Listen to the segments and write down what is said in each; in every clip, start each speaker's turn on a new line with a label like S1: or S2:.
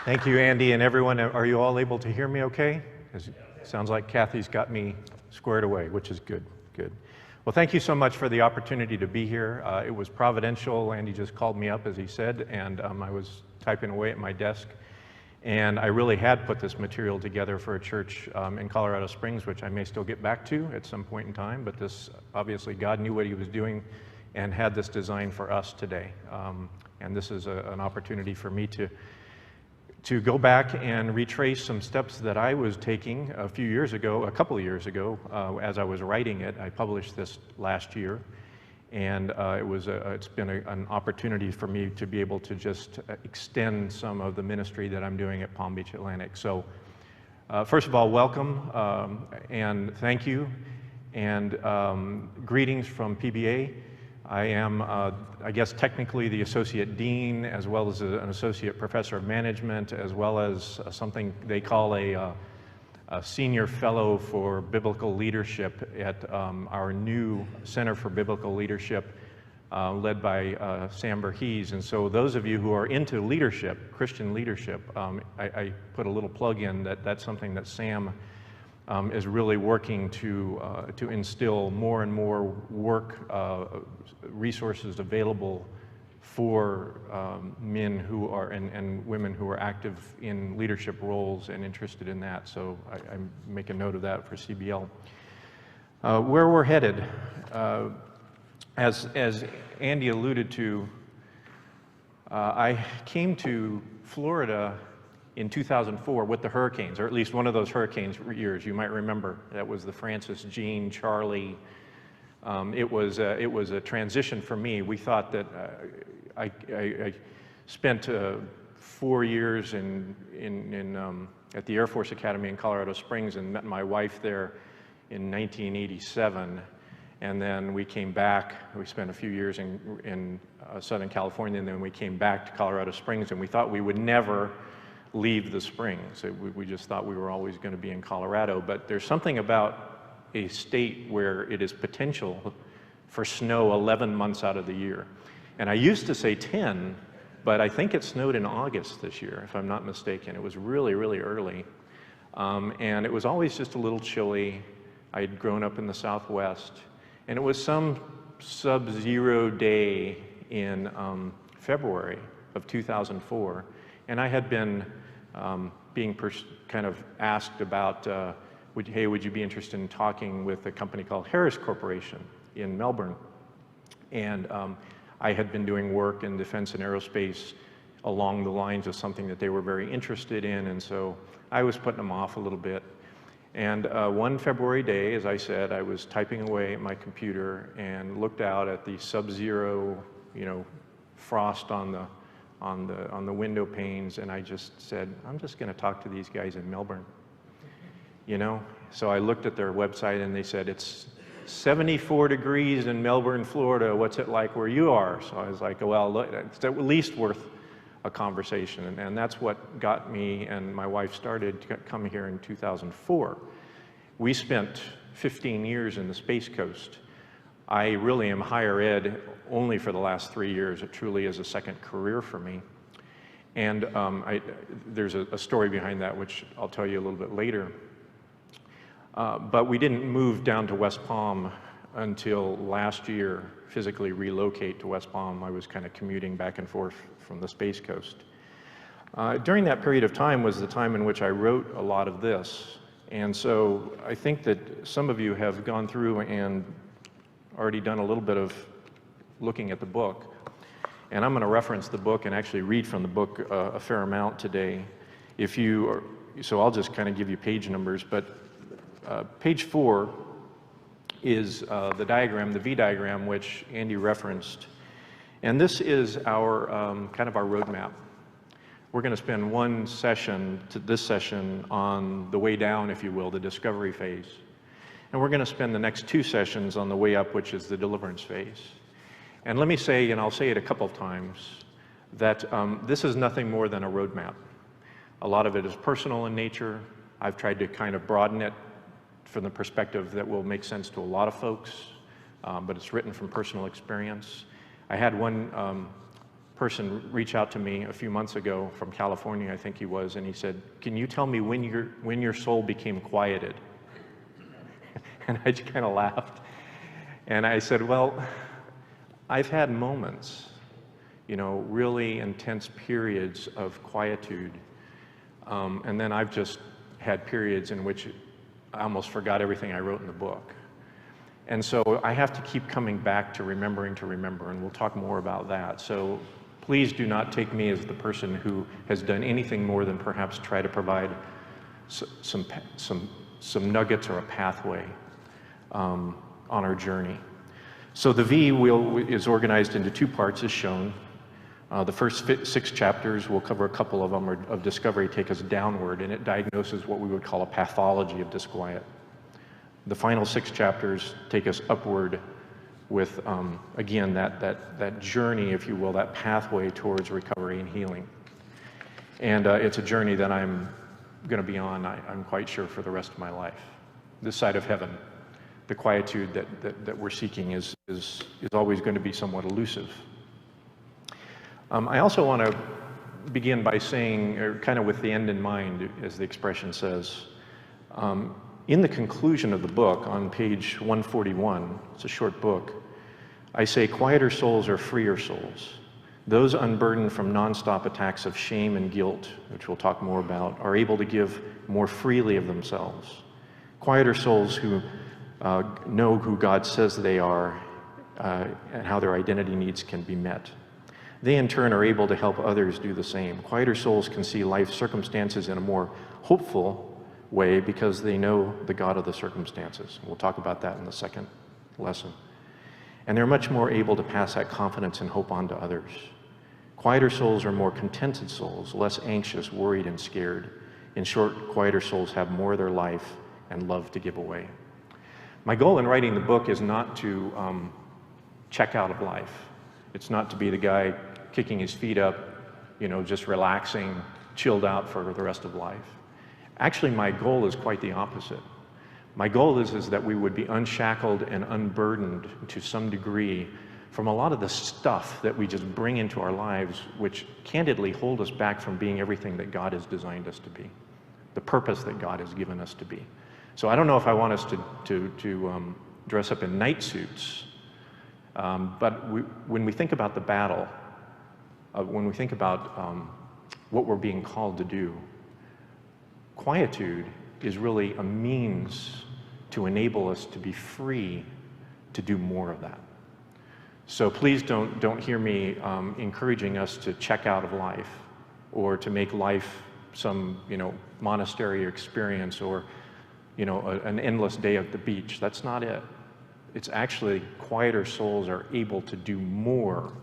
S1: Thank you, Andy, and everyone. Are you all able to hear me okay? It sounds like Kathy's got me squared away, which is good, good. Well, thank you so much for the opportunity to be here. It was providential. Andy just called me up, as he said, and I was typing away at my desk. And I really had put this material together for a church in Colorado Springs, which I may still get back to at some point in time, but this, obviously, God knew what he was doing and had this design for us today. And this is an opportunity for me to go back and retrace some steps that I was taking a couple of years ago, as I was writing it. I published this last year, and it's been an opportunity for me to be able to just extend some of the ministry that I'm doing at Palm Beach Atlantic. So first of all, welcome and thank you, and greetings from PBA. I am, I guess, technically the Associate Dean, as well as an Associate Professor of Management, as well as something they call a Senior Fellow for Biblical Leadership at our new Center for Biblical Leadership, led by Sam Verhees. And so those of you who are into leadership, Christian leadership, I put a little plug in that's something that Sam is really working to instill more and more work resources available for men who are and women who are active in leadership roles and interested in that. So I make a note of that for CBL. Where we're headed, as Andy alluded to, I came to Florida in 2004 with the hurricanes, or at least one of those hurricanes years. You might remember that was the Francis, Jean, Charlie. It was a transition for me. We thought that I spent 4 years at the Air Force Academy in Colorado Springs and met my wife there in 1987. And then we came back. We spent a few years in Southern California, and then we came back to Colorado Springs, and we thought we would never leave the Springs. We just thought we were always going to be in Colorado. But there's something about a state where it is potential for snow 11 months out of the year. And I used to say 10, but I think it snowed in August this year, if I'm not mistaken. It was really, really early. And it was always just a little chilly. I had grown up in the Southwest. And it was some sub-zero day in February of 2004. And I had been being kind of asked about, hey, would you be interested in talking with a company called Harris Corporation in Melbourne? And I had been doing work in defense and aerospace along the lines of something that they were very interested in, and so I was putting them off a little bit. And one February day, as I said, I was typing away at my computer and looked out at the sub-zero, frost on the window panes, and I just said, I'm just going to talk to these guys in Melbourne, So I looked at their website, and they said, it's 74 degrees in Melbourne, Florida. What's it like where you are? So I was like, well, look, it's at least worth a conversation, and that's what got me and my wife started to come here in 2004. We spent 15 years in the Space Coast. I really am higher ed only for the last 3 years. It truly is a second career for me. And there's a story behind that, which I'll tell you a little bit later. But we didn't move down to West Palm until last year, physically relocate to West Palm. I was kind of commuting back and forth from the Space Coast. During that period of time was the time in which I wrote a lot of this. And so I think that some of you have gone through and already done a little bit of looking at the book. And I'm going to reference the book and actually read from the book a fair amount today. So I'll just kind of give you page numbers, but page 4 is the diagram, the V diagram, which Andy referenced. And this is our kind of our roadmap. We're going to spend one session, this session, on the way down, if you will, the discovery phase. And we're going to spend the next 2 sessions on the way up, which is the deliverance phase. And let me say, and I'll say it a couple of times, that this is nothing more than a roadmap. A lot of it is personal in nature. I've tried to kind of broaden it from the perspective that will make sense to a lot of folks, but it's written from personal experience. I had one person reach out to me a few months ago from California, I think he was, and he said, "Can you tell me when your soul became quieted?" And I just kind of laughed. And I said, well, I've had moments, really intense periods of quietude. And then I've just had periods in which I almost forgot everything I wrote in the book. And so I have to keep coming back to remember, and we'll talk more about that. So please do not take me as the person who has done anything more than perhaps try to provide some nuggets or a pathway on our journey. So the V is organized into two parts, as shown. The first 6 chapters, we'll cover a couple of them, of discovery, take us downward, and it diagnoses what we would call a pathology of disquiet. The final 6 chapters take us upward with, again, that journey, if you will, that pathway towards recovery and healing. And it's a journey that I'm going to be on, I'm quite sure, for the rest of my life. This side of heaven, the quietude that we're seeking is always going to be somewhat elusive. I also want to begin by saying, or kind of with the end in mind, as the expression says, in the conclusion of the book, on page 141, it's a short book, I say, quieter souls are freer souls. Those unburdened from nonstop attacks of shame and guilt, which we'll talk more about, are able to give more freely of themselves. Quieter souls who know who God says they are and how their identity needs can be met. They, in turn, are able to help others do the same. Quieter souls can see life circumstances in a more hopeful way because they know the God of the circumstances. We'll talk about that in the second lesson. And they're much more able to pass that confidence and hope on to others. Quieter souls are more contented souls, less anxious, worried, and scared. In short, quieter souls have more of their life and love to give away. My goal in writing the book is not to check out of life. It's not to be the guy kicking his feet up, just relaxing, chilled out for the rest of life. Actually, my goal is quite the opposite. My goal is that we would be unshackled and unburdened to some degree from a lot of the stuff that we just bring into our lives, which candidly hold us back from being everything that God has designed us to be, the purpose that God has given us to be. So I don't know if I want us to dress up in night suits, but when we think about the battle, when we think about what we're being called to do, quietude is really a means to enable us to be free to do more of that. So please don't hear me encouraging us to check out of life or to make life some monastery experience or an endless day at the beach. That's not it. It's actually quieter souls are able to do more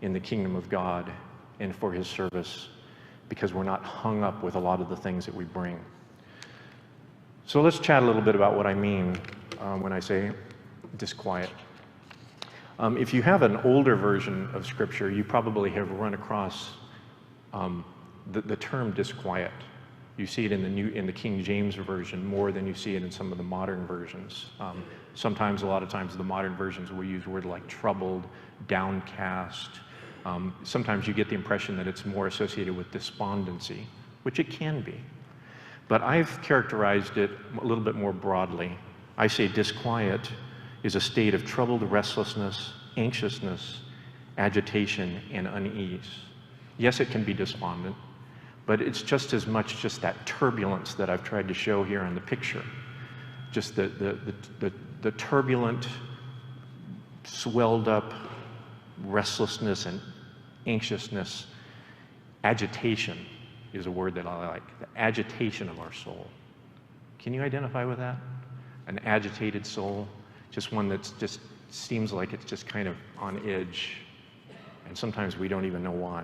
S1: in the kingdom of God and for His service because we're not hung up with a lot of the things that we bring. So let's chat a little bit about what I mean when I say disquiet. If you have an older version of Scripture, you probably have run across the term disquiet. You see it in the King James Version more than you see it in some of the modern versions. Sometimes, a lot of times, the modern versions will use words like troubled, downcast. Sometimes you get the impression that it's more associated with despondency, which it can be. But I've characterized it a little bit more broadly. I say disquiet is a state of troubled restlessness, anxiousness, agitation, and unease. Yes, it can be despondent, but it's just as much just that turbulence that I've tried to show here on the picture. Just the turbulent, swelled up restlessness and anxiousness. Agitation is a word that I like, the agitation of our soul. Can you identify with that? An agitated soul, just one that's just seems like it's just kind of on edge, and sometimes we don't even know why.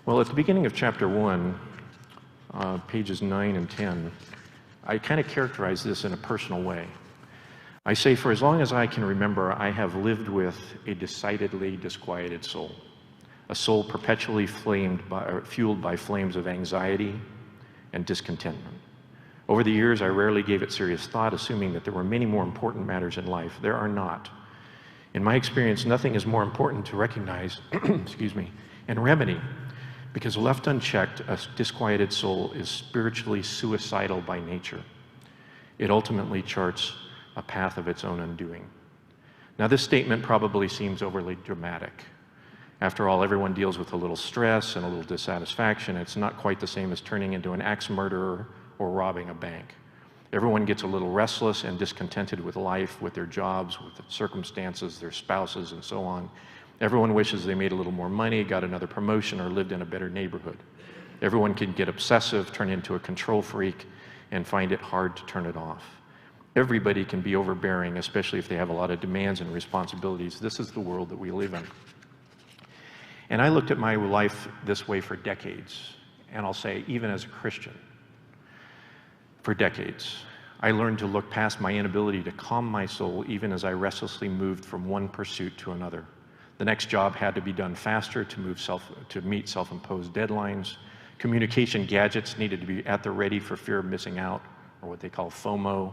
S1: Well, at the beginning of chapter 1, pages 9 and 10, I kind of characterize this in a personal way. I say, for as long as I can remember, I have lived with a decidedly disquieted soul, a soul perpetually fueled by flames of anxiety and discontentment. Over the years, I rarely gave it serious thought, assuming that there were many more important matters in life. There are not. In my experience, nothing is more important to recognize, excuse me, and remedy, because left unchecked, a disquieted soul is spiritually suicidal by nature. It ultimately charts a path of its own undoing. Now, this statement probably seems overly dramatic. After all, everyone deals with a little stress and a little dissatisfaction. It's not quite the same as turning into an axe murderer or robbing a bank. Everyone gets a little restless and discontented with life, with their jobs, with the circumstances, their spouses, and so on. Everyone wishes they made a little more money, got another promotion, or lived in a better neighborhood. Everyone can get obsessive, turn into a control freak, and find it hard to turn it off. Everybody can be overbearing, especially if they have a lot of demands and responsibilities. This is the world that we live in. And I looked at my life this way for decades, and I'll say even as a Christian, for decades. I learned to look past my inability to calm my soul even as I restlessly moved from one pursuit to another. The next job had to be done faster to meet self-imposed deadlines. Communication gadgets needed to be at the ready for fear of missing out, or what they call FOMO.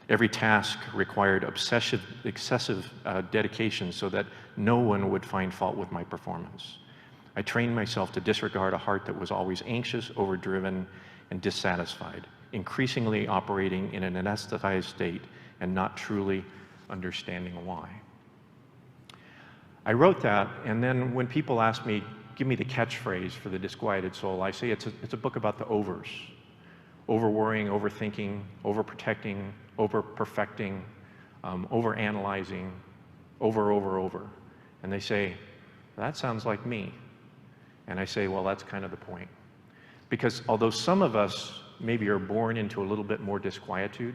S1: Every task required excessive dedication so that no one would find fault with my performance. I trained myself to disregard a heart that was always anxious, overdriven, and dissatisfied, increasingly operating in an anesthetized state and not truly understanding why. I wrote that, and then when people ask me, give me the catchphrase for the disquieted soul, I say it's a book about the overs. Over-worrying, overthinking, over-protecting, over-perfecting, over-analyzing, over. And they say, that sounds like me. And I say, well, that's kind of the point. Because although some of us maybe are born into a little bit more disquietude,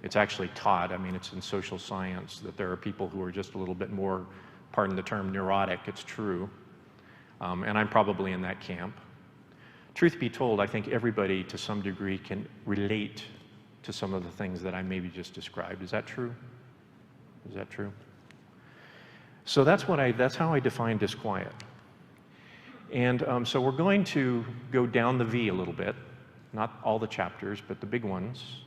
S1: it's actually taught, I mean, it's in social science, that there are people who are just a little bit more, pardon the term, neurotic. It's true. And I'm probably in that camp. Truth be told, I think everybody to some degree can relate to some of the things that I maybe just described. Is that true? Is that true? So that's how I define disquiet. And so we're going to go down the V a little bit, not all the chapters, but the big ones.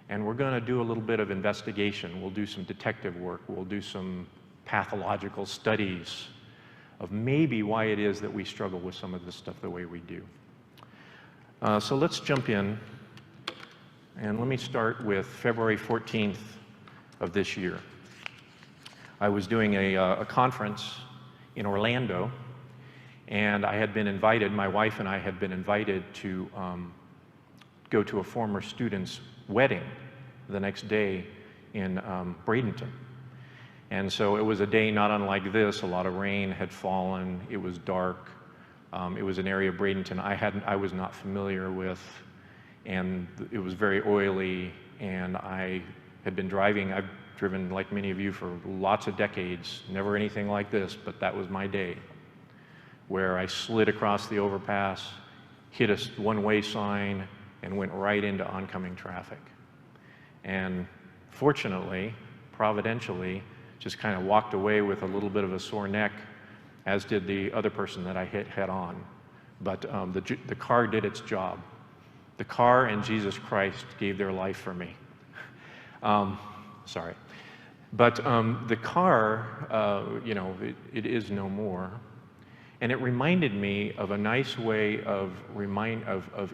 S1: And we're going to do a little bit of investigation. We'll do some detective work. We'll do some pathological studies of maybe why it is that we struggle with some of this stuff the way we do. So let's jump in, and let me start with February 14th of this year. I was doing a conference in Orlando, and I had been invited, my wife and I had been invited to go to a former student's wedding the next day in Bradenton. And so it was a day not unlike this. A lot of rain had fallen. It was dark. It was an area of Bradenton I was not familiar with, and it was very oily, and I had been driving. I've driven, like many of you, for lots of decades, never anything like this, but that was my day, where I slid across the overpass, hit a one-way sign, and went right into oncoming traffic. And fortunately, providentially, just kind of walked away with a little bit of a sore neck, as did the other person that I hit head on. But the car did its job. The car and Jesus Christ gave their life for me. Sorry. But the car, you know, it is no more. And it reminded me of a nice way of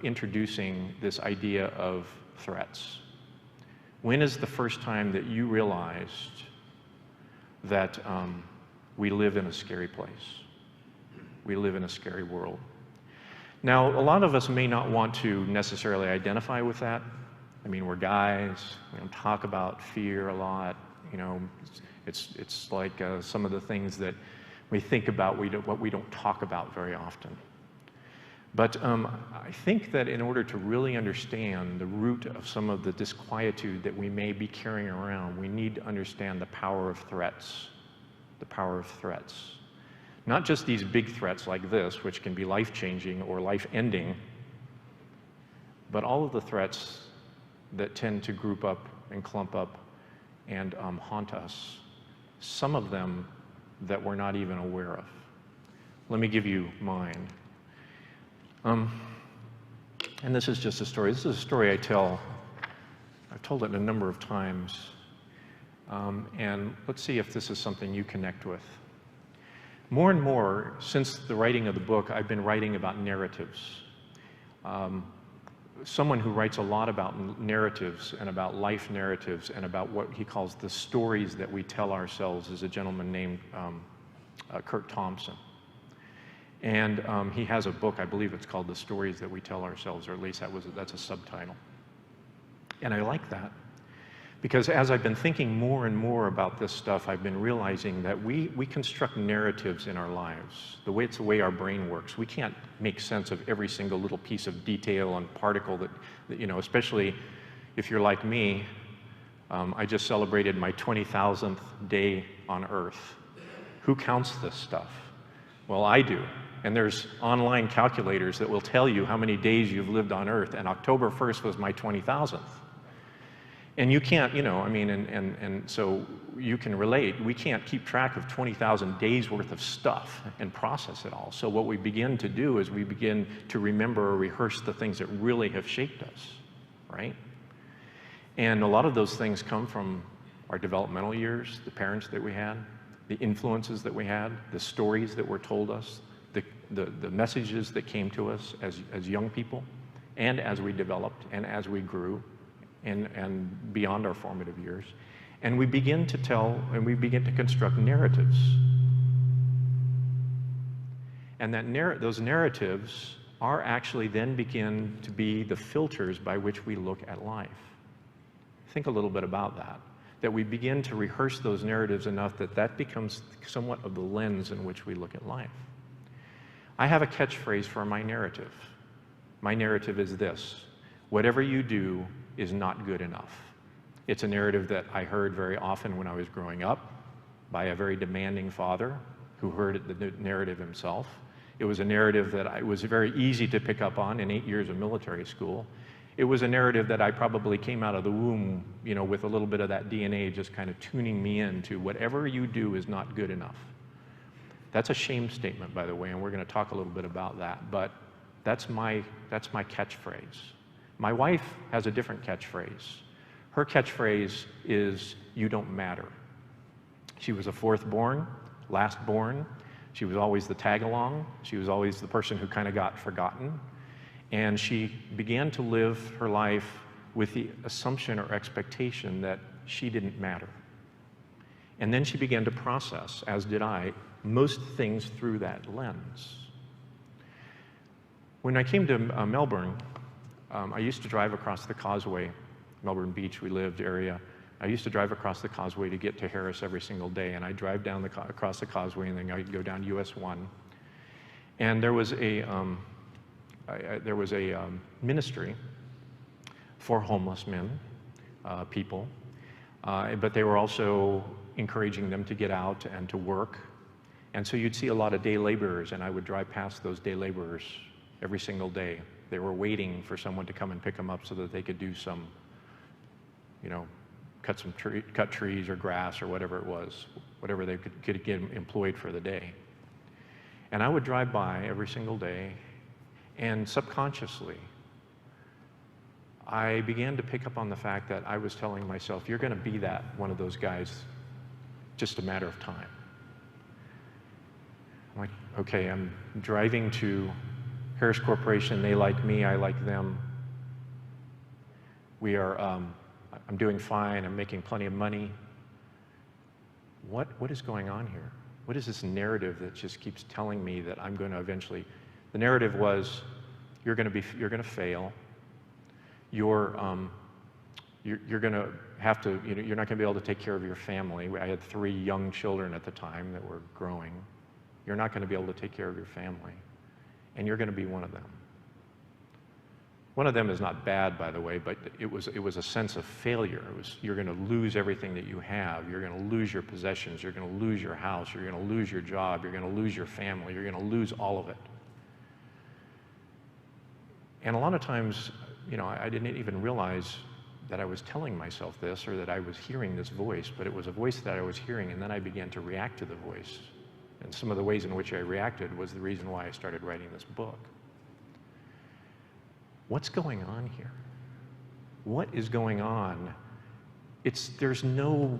S1: introducing this idea of threats. When is the first time that you realized that we live in a scary place? We live in a scary world. Now, a lot of us may not want to necessarily identify with that. I mean, we're guys, we don't talk about fear a lot. You know, it's like some of the things that we think about, what we don't talk about very often. But I think that in order to really understand the root of some of the disquietude that we may be carrying around, we need to understand the power of threats. The power of threats. Not just these big threats like this, which can be life-changing or life-ending, but all of the threats that tend to group up and clump up and haunt us. Some of them that we're not even aware of. Let me give you mine. And this is just a story. This is a story I tell. I've told it a number of times. and let's see if this is something you connect with. More and more, since the writing of the book, I've been writing about narratives. Someone who writes a lot about narratives and about life narratives and about what he calls the stories that we tell ourselves is a gentleman named Kurt Thompson. And he has a book, I believe it's called The Stories That We Tell Ourselves, or at least that's a subtitle. And I like that, because as I've been thinking more and more about this stuff, I've been realizing that we construct narratives in our lives. It's the way our brain works. We can't make sense of every single little piece of detail and particle that especially if you're like me. I just celebrated my 20,000th day on Earth. Who counts this stuff? Well, I do. And there's online calculators that will tell you how many days you've lived on Earth, and October 1st was my 20,000th. And you can't, and so you can relate. We can't keep track of 20,000 days worth of stuff and process it all. So what we begin to do is we begin to remember or rehearse the things that really have shaped us, right? And a lot of those things come from our developmental years, the parents that we had, the influences that we had, the stories that were told us, the messages that came to us as young people, and as we developed and as we grew, and beyond our formative years. And we begin to tell, and we begin to construct narratives. And those narratives are actually then begin to be the filters by which we look at life. Think a little bit about that we begin to rehearse those narratives enough that becomes somewhat of the lens in which we look at life. I have a catchphrase for my narrative. My narrative is this: whatever you do is not good enough. It's a narrative that I heard very often when I was growing up by a very demanding father who heard the narrative himself. It was a narrative that it was very easy to pick up on in 8 years of military school. It was a narrative that I probably came out of the womb, with a little bit of that DNA just kind of tuning me into whatever you do is not good enough. That's a shame statement, by the way, and we're going to talk a little bit about that, but that's my catchphrase. My wife has a different catchphrase. Her catchphrase is, "You don't matter." She was a fourth born, last born. She was always the tag-along. She was always the person who kind of got forgotten. And she began to live her life with the assumption or expectation that she didn't matter. And then she began to process, as did I, most things through that lens. When I came to Melbourne, I used to drive across the causeway, Melbourne Beach, we lived area. I used to drive across the causeway to get to Harris every single day, and I'd drive down across the causeway, and then I'd go down US 1. And there was a ministry for homeless men, people, but they were also encouraging them to get out and to work. And so you'd see a lot of day laborers, and I would drive past those day laborers every single day. They were waiting for someone to come and pick them up so that they could do some, cut trees or grass or whatever it was, whatever they could get employed for the day. And I would drive by every single day, and subconsciously, I began to pick up on the fact that I was telling myself, you're going to be one of those guys, just a matter of time. I'm like, okay, I'm driving to Harris Corporation, they like me, I like them. I'm doing fine, I'm making plenty of money. What is going on here? What is this narrative that just keeps telling me that I'm going to eventually, the narrative was, you're going to fail. You're going to have to, you're not going to be able to take care of your family. I had 3 young children at the time that were growing. You're not going to be able to take care of your family, and you're going to be one of them. One of them is not bad, by the way, but it was a sense of failure. You're going to lose everything that you have. You're going to lose your possessions. You're going to lose your house. You're going to lose your job. You're going to lose your family. You're going to lose all of it. And a lot of times, I didn't even realize that I was telling myself this or that I was hearing this voice, but it was a voice that I was hearing, and then I began to react to the voice. And some of the ways in which I reacted was the reason why I started writing this book. What's going on here? What is going on? There's no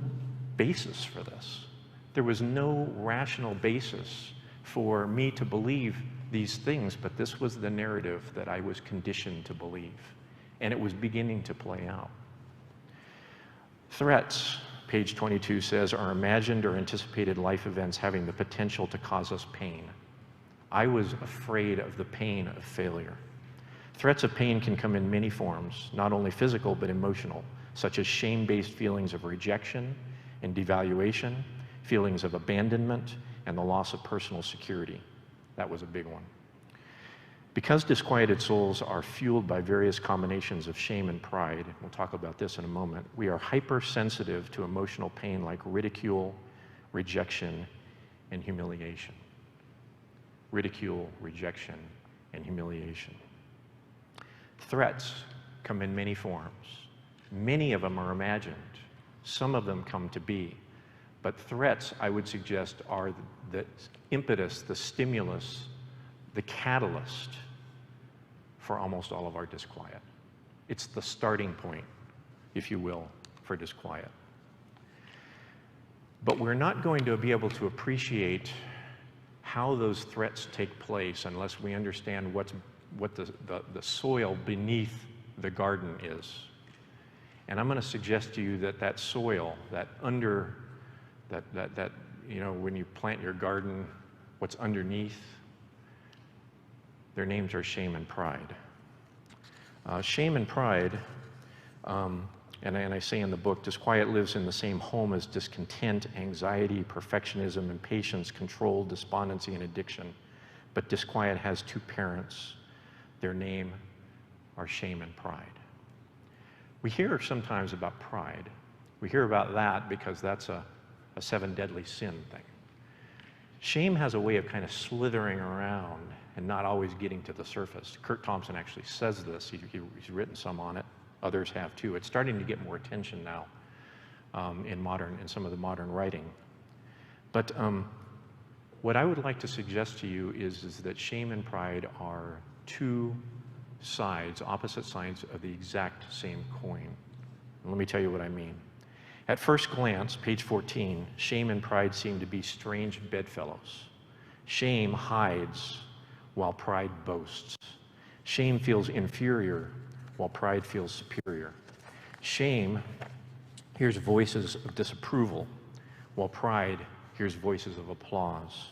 S1: basis for this. There was no rational basis for me to believe these things, but this was the narrative that I was conditioned to believe, and it was beginning to play out. Threats, page 22 says, are imagined or anticipated life events having the potential to cause us pain. I was afraid of the pain of failure. Threats of pain can come in many forms, not only physical but emotional, such as shame-based feelings of rejection and devaluation, feelings of abandonment, and the loss of personal security. That was a big one. Because disquieted souls are fueled by various combinations of shame and pride, we'll talk about this in a moment, we are hypersensitive to emotional pain like ridicule, rejection, and humiliation. Ridicule, rejection, and humiliation. Threats come in many forms. Many of them are imagined. Some of them come to be. But threats, I would suggest, are the impetus, the stimulus, the catalyst for almost all of our disquiet. It's the starting point, if you will, for disquiet. But we're not going to be able to appreciate how those threats take place unless we understand what the soil beneath the garden is. And I'm going to suggest to you that that soil, that you know, when you plant your garden, what's underneath, their names are shame and pride. Shame and pride, and I say in the book, disquiet lives in the same home as discontent, anxiety, perfectionism, impatience, control, despondency, and addiction. But disquiet has two parents. Their name are shame and pride. We hear sometimes about pride. We hear about that because that's a seven deadly sin thing. Shame has a way of kind of slithering around and not always getting to the surface. Kurt Thompson actually says this. He's written some on it. Others have too. It's starting to get more attention now in some of the modern writing. But what I would like to suggest to you is that shame and pride are two sides, opposite sides of the exact same coin. And let me tell you what I mean. At first glance, page 14, shame and pride seem to be strange bedfellows. Shame hides while pride boasts. Shame feels inferior while pride feels superior. Shame hears voices of disapproval while pride hears voices of applause.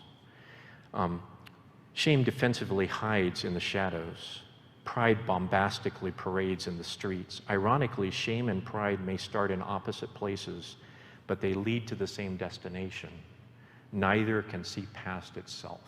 S1: Shame defensively hides in the shadows. Pride bombastically parades in the streets. Ironically, shame and pride may start in opposite places, but they lead to the same destination. Neither can see past itself.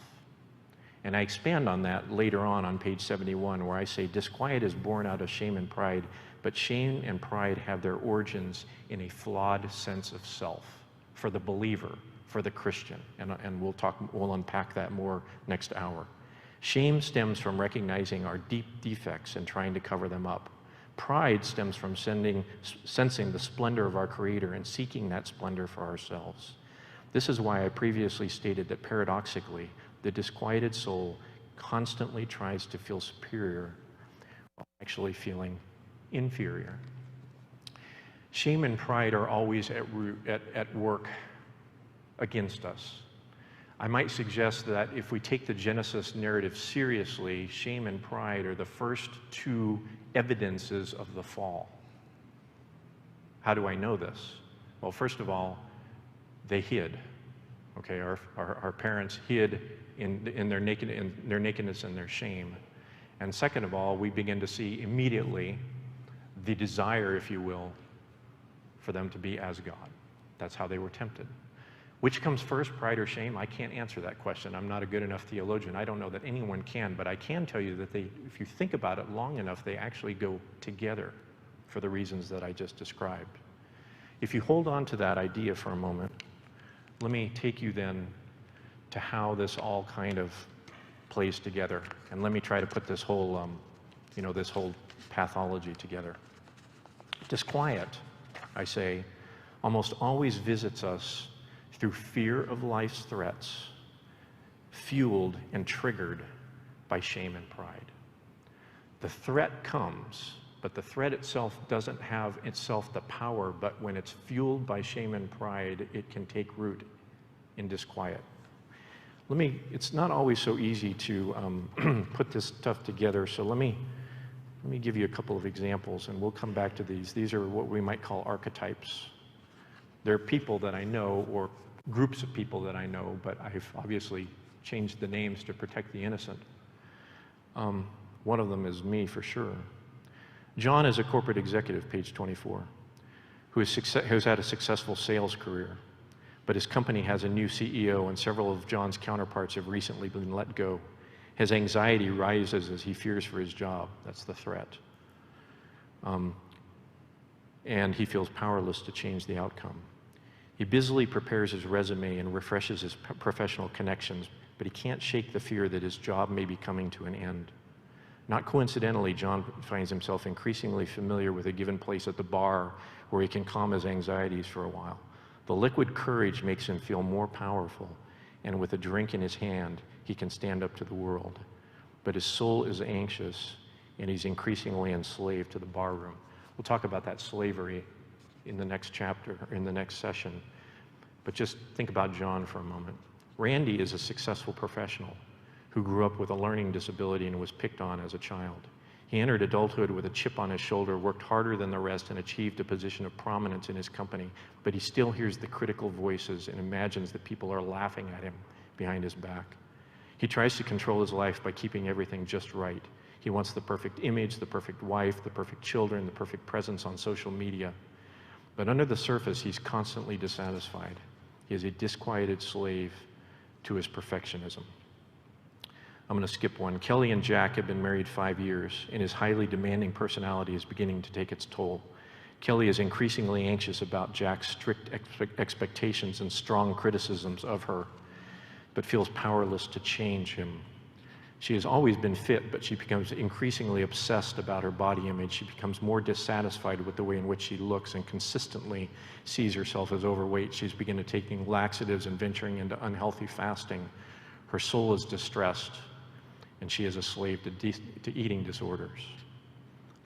S1: And I expand on that later on page 71, where I say disquiet is born out of shame and pride, but shame and pride have their origins in a flawed sense of self for the believer, for the Christian. And we'll unpack that more next hour. Shame stems from recognizing our deep defects and trying to cover them up. Pride stems from sensing the splendor of our Creator and seeking that splendor for ourselves. This is why I previously stated that paradoxically, the disquieted soul constantly tries to feel superior while actually feeling inferior. Shame and pride are always at work against us. I might suggest that if we take the Genesis narrative seriously, shame and pride are the first two evidences of the fall. How do I know this? Well, first of all, they hid. Okay, our parents hid in their nakedness and their shame. And second of all, we begin to see immediately the desire, if you will, for them to be as God. That's how they were tempted. Which comes first, pride or shame? I can't answer that question. I'm not a good enough theologian. I don't know that anyone can, but I can tell you that if you think about it long enough, they actually go together for the reasons that I just described. If you hold on to that idea for a moment, let me take you then to how this all kind of plays together. And let me try to put this whole, this whole pathology together. Disquiet, I say, almost always visits us through fear of life's threats, fueled and triggered by shame and pride. The threat comes but the threat itself doesn't have itself the power, but when it's fueled by shame and pride, it can take root in disquiet. It's not always so easy to put this stuff together, so let me give you a couple of examples, and we'll come back to these. These are what we might call archetypes. They're people that I know, or groups of people that I know, but I've obviously changed the names to protect the innocent. One of them is me, for sure. John is a corporate executive, page 24, who's had a successful sales career, but his company has a new CEO, and several of John's counterparts have recently been let go. His anxiety rises as he fears for his job. That's the threat. And he feels powerless to change the outcome. He busily prepares his resume and refreshes his professional connections, but he can't shake the fear that his job may be coming to an end. Not coincidentally, John finds himself increasingly familiar with a given place at the bar where he can calm his anxieties for a while. The liquid courage makes him feel more powerful, and with a drink in his hand, he can stand up to the world. But his soul is anxious, and he's increasingly enslaved to the bar room. We'll talk about that slavery in the next chapter, in the next session. But just think about John for a moment. Randy is a successful professional who grew up with a learning disability and was picked on as a child. He entered adulthood with a chip on his shoulder, worked harder than the rest, and achieved a position of prominence in his company. But he still hears the critical voices and imagines that people are laughing at him behind his back. He tries to control his life by keeping everything just right. He wants the perfect image, the perfect wife, the perfect children, the perfect presence on social media. But under the surface, he's constantly dissatisfied. He is a disquieted slave to his perfectionism. I'm going to skip one. Kelly and Jack have been married 5 years, and his highly demanding personality is beginning to take its toll. Kelly is increasingly anxious about Jack's strict expectations and strong criticisms of her, but feels powerless to change him. She has always been fit, but she becomes increasingly obsessed about her body image. She becomes more dissatisfied with the way in which she looks and consistently sees herself as overweight. She's beginning taking laxatives and venturing into unhealthy fasting. Her soul is distressed, and she is a slave to eating disorders.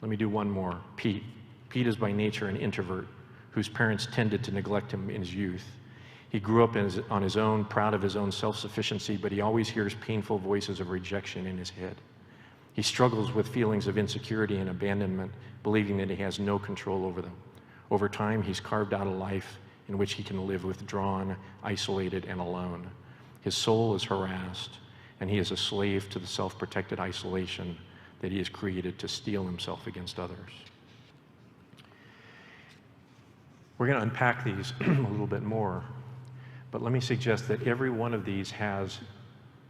S1: Let me do one more. Pete. Pete is by nature an introvert whose parents tended to neglect him in his youth. He grew up on his own, proud of his own self-sufficiency, but he always hears painful voices of rejection in his head. He struggles with feelings of insecurity and abandonment, believing that he has no control over them. Over time, he's carved out a life in which he can live withdrawn, isolated, and alone. His soul is harassed, and he is a slave to the self-protected isolation that he has created to steel himself against others. We're going to unpack these a little bit more, but let me suggest that every one of these has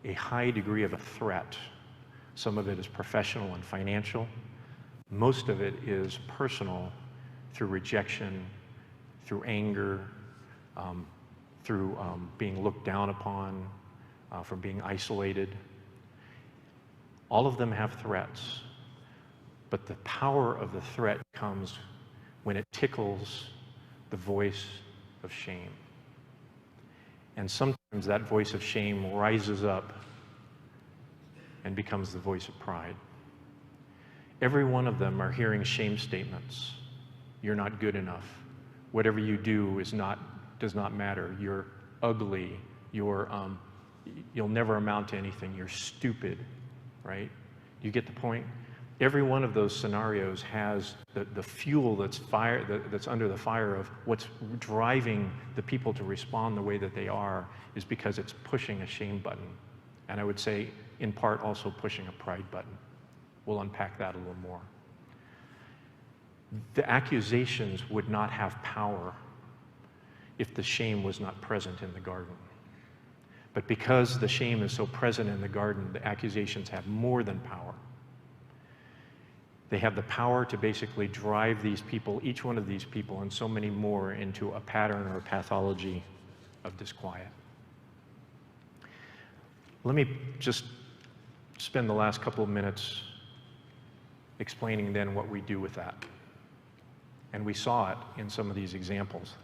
S1: a high degree of a threat. Some of it is professional and financial. Most of it is personal, through rejection, through anger, through being looked down upon, from being isolated. All of them have threats, but the power of the threat comes when it tickles the voice of shame. And sometimes that voice of shame rises up and becomes the voice of pride. Every one of them are hearing shame statements. You're not good enough. Whatever you do does not matter. You're ugly. You'll never amount to anything. You're stupid, right? You get the point? Every one of those scenarios has the fuel that's under the fire of what's driving the people to respond the way that they are is because it's pushing a shame button. And I would say, in part, also pushing a pride button. We'll unpack that a little more. The accusations would not have power if the shame was not present in the garden. But because the shame is so present in the garden, the accusations have more than power. They have the power to basically drive these people, each one of these people, and so many more, into a pattern or a pathology of disquiet. Let me just spend the last couple of minutes explaining then what we do with that. And we saw it in some of these examples.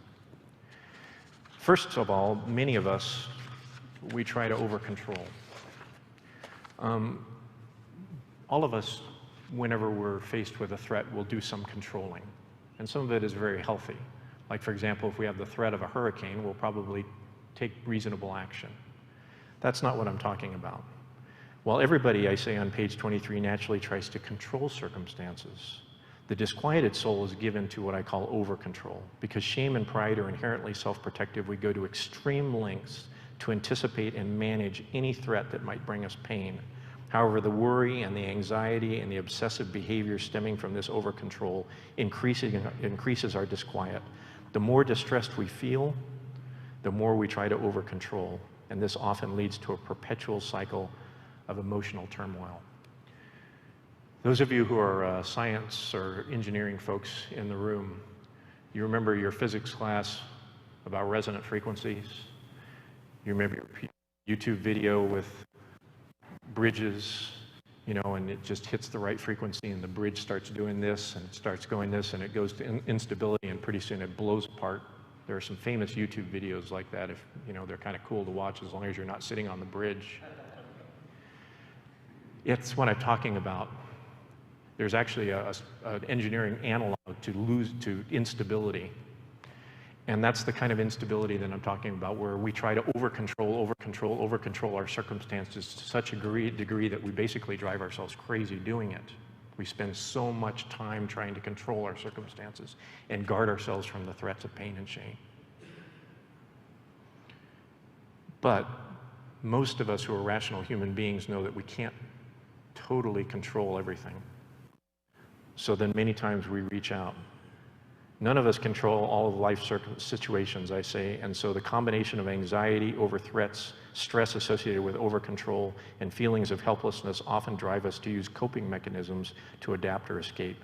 S1: First of all, many of us, we try to over-control. All of us whenever we're faced with a threat, we'll do some controlling. And some of it is very healthy. Like, for example, if we have the threat of a hurricane, we'll probably take reasonable action. That's not what I'm talking about. While everybody, I say on page 23, naturally tries to control circumstances, the disquieted soul is given to what I call over-control. Because shame and pride are inherently self-protective, we go to extreme lengths to anticipate and manage any threat that might bring us pain. However, the worry and the anxiety and the obsessive behavior stemming from this over-control increases our disquiet. The more distressed we feel, the more we try to over-control, and this often leads to a perpetual cycle of emotional turmoil. Those of you who are science or engineering folks in the room, you remember your physics class about resonant frequencies? You remember your YouTube video with bridges, you know, and it just hits the right frequency and the bridge starts doing this and it starts going this and it goes to instability and pretty soon it blows apart. There are some famous YouTube videos like that. If you know, they're kind of cool to watch as long as you're not sitting on the bridge. It's what I'm talking about. There's actually an engineering analog to instability. And that's the kind of instability that I'm talking about, where we try to over-control our circumstances to such a degree that we basically drive ourselves crazy doing it. We spend so much time trying to control our circumstances and guard ourselves from the threats of pain and shame. But most of us who are rational human beings know that we can't totally control everything. So then many times we reach out. None of us control all of life situations, I say, and so the combination of anxiety over threats, stress associated with over-control, and feelings of helplessness often drive us to use coping mechanisms to adapt or escape.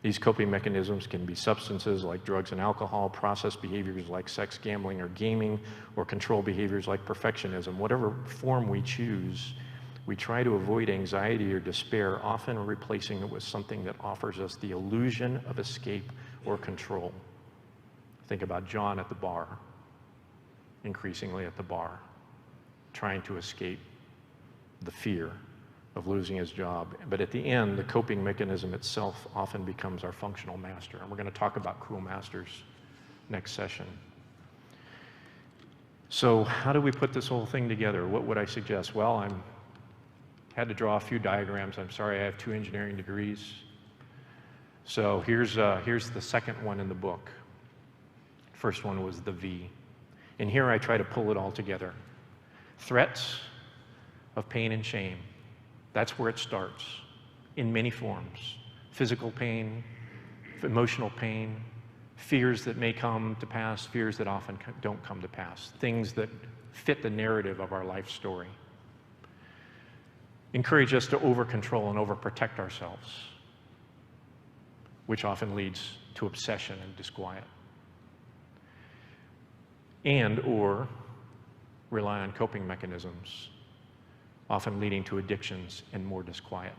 S1: These coping mechanisms can be substances like drugs and alcohol, process behaviors like sex, gambling, or gaming, or control behaviors like perfectionism. Whatever form we choose, we try to avoid anxiety or despair, often replacing it with something that offers us the illusion of escape or control. Think about John at the bar, increasingly at the bar, trying to escape the fear of losing his job. But at the end, the coping mechanism itself often becomes our functional master. And we're going to talk about cruel masters next session. So how do we put this whole thing together? What would I suggest? Well, I had to draw a few diagrams. I'm sorry, I have 2 engineering degrees. So here's the second one in the book. First one was the V. And here I try to pull it all together. Threats of pain and shame. That's where it starts, in many forms. Physical pain, emotional pain, fears that may come to pass, fears that often don't come to pass, things that fit the narrative of our life story. Encourage us to over-control and over-protect ourselves, which often leads to obsession and disquiet. And or rely on coping mechanisms, often leading to addictions and more disquiet.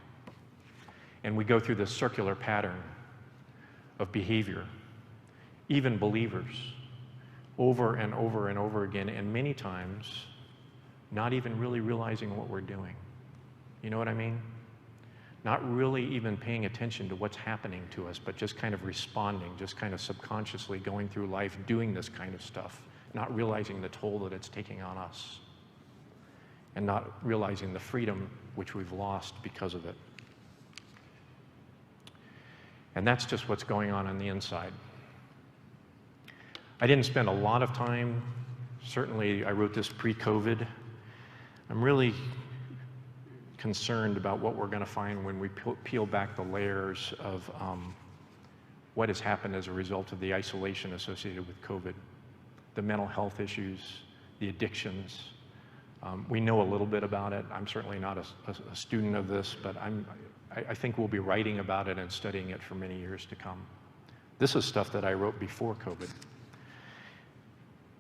S1: And we go through this circular pattern of behavior, even believers, over and over and over again, and many times not even really realizing what we're doing. You know what I mean? Not really even paying attention to what's happening to us, but just kind of responding, just kind of subconsciously going through life doing this kind of stuff, not realizing the toll that it's taking on us, and not realizing the freedom which we've lost because of it. And that's just what's going on the inside. I didn't spend a lot of time, certainly I wrote this pre-COVID. I'm really concerned about what we're going to find when we peel back the layers of what has happened as a result of the isolation associated with COVID, the mental health issues, the addictions. We know a little bit about it. I'm certainly not a student of this, but I think we'll be writing about it and studying it for many years to come. This is stuff that I wrote before COVID.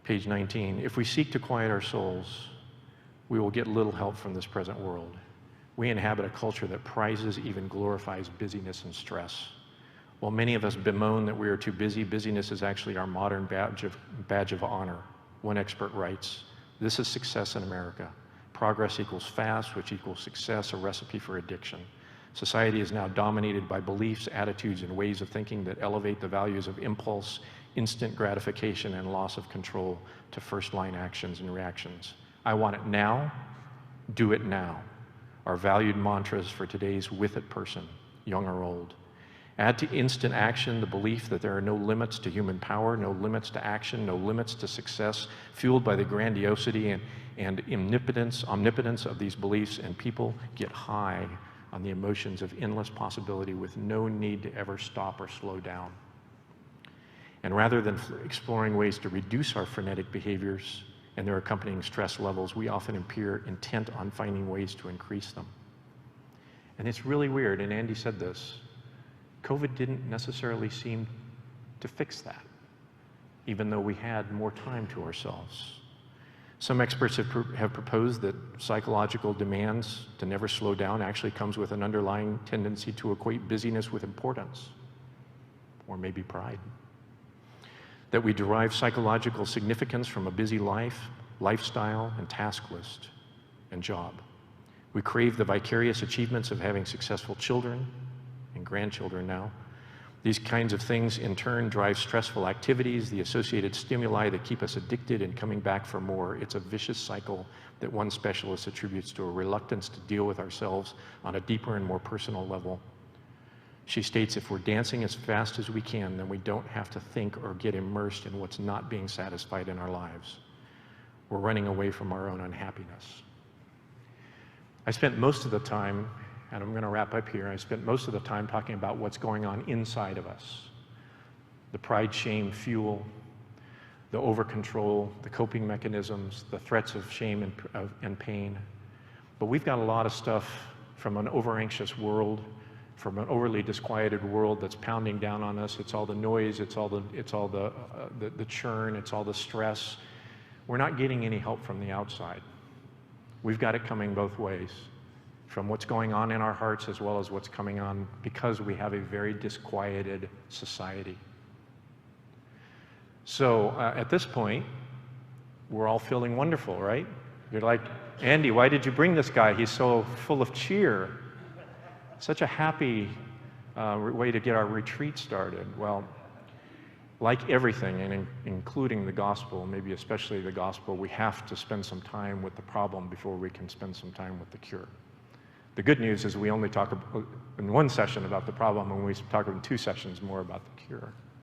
S1: Page 19, if we seek to quiet our souls, we will get little help from this present world. We inhabit a culture that prizes, even glorifies busyness and stress. While many of us bemoan that we are too busy, busyness is actually our modern badge of honor. One expert writes, this is success in America. Progress equals fast, which equals success, a recipe for addiction. Society is now dominated by beliefs, attitudes, and ways of thinking that elevate the values of impulse, instant gratification, and loss of control to first-line actions and reactions. I want it now, do it now, are valued mantras for today's with-it person, young or old. Add to instant action the belief that there are no limits to human power, no limits to action, no limits to success, fueled by the grandiosity and omnipotence of these beliefs, and people get high on the emotions of endless possibility with no need to ever stop or slow down. And rather than exploring ways to reduce our frenetic behaviors and their accompanying stress levels, we often appear intent on finding ways to increase them. And it's really weird, and Andy said this, COVID didn't necessarily seem to fix that, even though we had more time to ourselves. Some experts have proposed that psychological demands to never slow down actually comes with an underlying tendency to equate busyness with importance, or maybe pride. That we derive psychological significance from a busy life, lifestyle, and task list, and job. We crave the vicarious achievements of having successful children, and grandchildren now. These kinds of things in turn drive stressful activities, the associated stimuli that keep us addicted and coming back for more. It's a vicious cycle that one specialist attributes to a reluctance to deal with ourselves on a deeper and more personal level. She states, if we're dancing as fast as we can, then we don't have to think or get immersed in what's not being satisfied in our lives. We're running away from our own unhappiness. I spent most of the time, and I'm going to wrap up here, I spent most of the time talking about what's going on inside of us. The pride, shame, fuel, the over-control, the coping mechanisms, the threats of shame and pain. But we've got a lot of stuff from an over-anxious world, from an overly disquieted world that's pounding down on us. It's all the noise, it's all the churn, it's all the stress. We're not getting any help from the outside. We've got it coming both ways, from what's going on in our hearts as well as what's coming on because we have a very disquieted society. So at this point, we're all feeling wonderful, right? You're like, Andy, why did you bring this guy? He's so full of cheer. Such a happy way to get our retreat started. Well, like everything, and including the gospel, maybe especially the gospel, we have to spend some time with the problem before we can spend some time with the cure. The good news is we only talk in one session about the problem, and we talk in 2 sessions more about the cure.